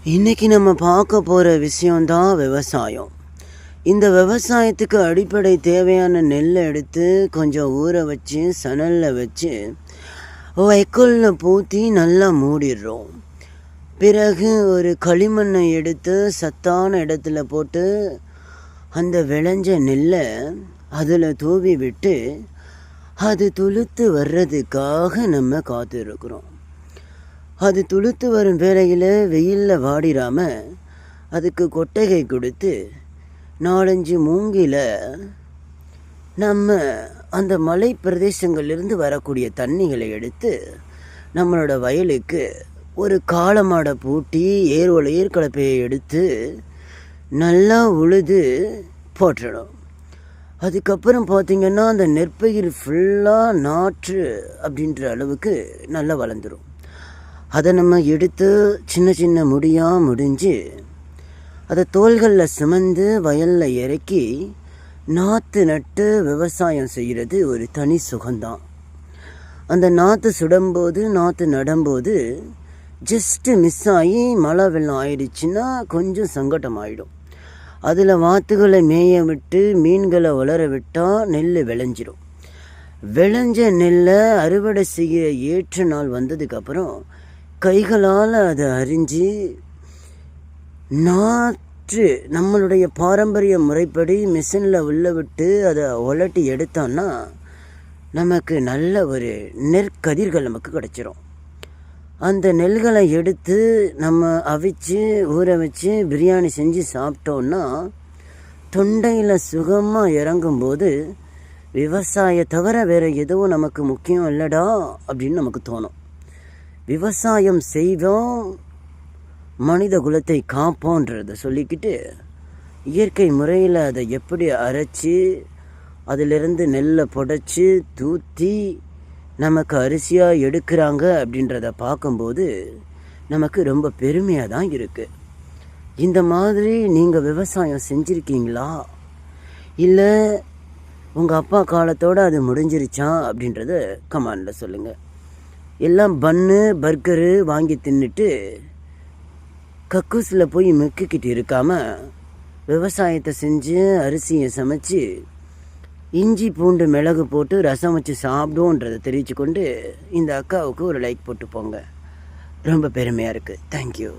இன்றைக்கி நம்ம பார்க்க போகிற விஷயந்தான் விவசாயம். இந்த விவசாயத்துக்கு அடிப்படை தேவையான நெல்லை எடுத்து கொஞ்சம் ஊற வச்சு சணலில் வச்சு வைக்கோலில் பூத்தி நல்லா மூடிடுறோம். பிறகு ஒரு களிமண்ணை எடுத்து சத்தான இடத்துல போட்டு அந்த விளைஞ்ச நெல்லை அதில் தூவி விட்டு அது துளுத்து வர்றதுக்காக நம்ம காத்திருக்கிறோம். அது துளுத்து வரும் வேளையில் வெயிலில் வாடிடாமல் அதுக்கு கொட்டகை கொடுத்து 4-5 மூங்கில நம்ம அந்த மலை பிரதேசங்கள்லேருந்து வரக்கூடிய தண்ணிகளை எடுத்து நம்மளோட வயலுக்கு ஒரு காளமாடை பூட்டி ஏர்கலப்பையை எடுத்து நல்லா உழுது போட்டுடும். அதுக்கப்புறம் பார்த்திங்கன்னா அந்த நெற்பயிர் ஃபுல்லாக நாற்று அப்படின்ற அளவுக்கு நல்லா வளர்ந்துடும். அதை நம்ம எடுத்து சின்ன சின்ன முடியாக முடிஞ்சு அதை தோள்களில் சுமந்து வயலில் இறக்கி நாற்று நட்டு விவசாயம் செய்கிறது ஒரு தனி சுகம்தான். அந்த நாற்று சுடும்போது நாற்று நடும்போது ஜஸ்ட்டு மிஸ் ஆகி மழை வெள்ளம் ஆயிடுச்சுன்னா கொஞ்சம் சங்கடம் ஆகிடும். அதில் வாத்துகளை மேய விட்டு மீன்களை வளர விட்டால் நெல் விளைஞ்சிடும். விளைஞ்ச நெல்லை அறுவடை செய்ய ஏற்ற நாள் வந்ததுக்கப்புறம் கைகளால் அதை அரிஞ்சு நாற்று நம்மளுடைய பாரம்பரிய முறைப்படி மிஷினில் உள்ள விட்டு அதை உலட்டி எடுத்தோன்னா நமக்கு நல்ல ஒரு நெற்கதிர்கள் நமக்கு கிடச்சிரும். அந்த நெல்களை எடுத்து நம்ம அவிச்சு ஊற வச்சு பிரியாணி செஞ்சு சாப்பிட்டோன்னா தொண்டையில் சுகமாக இறங்கும்போது விவசாயம் தவிர வேறு எதுவும் நமக்கு முக்கியம் இல்லைடா அப்படின்னு நமக்கு தோணும். விவசாயம் செய்வோம், மனித குலத்தை காப்போன்றதை சொல்லிக்கிட்டு இயற்கை முறையில் அதை எப்படி அரைச்சி அதிலிருந்து நெல்லை புடைச்சி தூத்தி நமக்கு அரிசியாக எடுக்கிறாங்க அப்படின்றத பார்க்கும்போது நமக்கு ரொம்ப பெருமையாக தான் இருக்குது. இந்த மாதிரி நீங்கள் விவசாயம் செஞ்சுருக்கீங்களா, இல்லை உங்கள் அப்பா காலத்தோடு அது முடிஞ்சிருச்சா அப்படின்றத கமெண்டில் சொல்லுங்கள். எல்லாம் பன்னு பர்கரு வாங்கி தின்னுட்டு கக்கூஸில் போய் மெக்கிக்கிட்டு இருக்காமல் விவசாயத்தை செஞ்சு அரிசியை சமைச்சு இஞ்சி பூண்டு மிளகு போட்டு ரசம் வச்சு சாப்பிடுவோன்றதை தெரிவித்து கொண்டு இந்த அக்காவுக்கு ஒரு லைக் போட்டு போங்க. ரொம்ப பெருமையாக இருக்குது. தேங்க்யூ.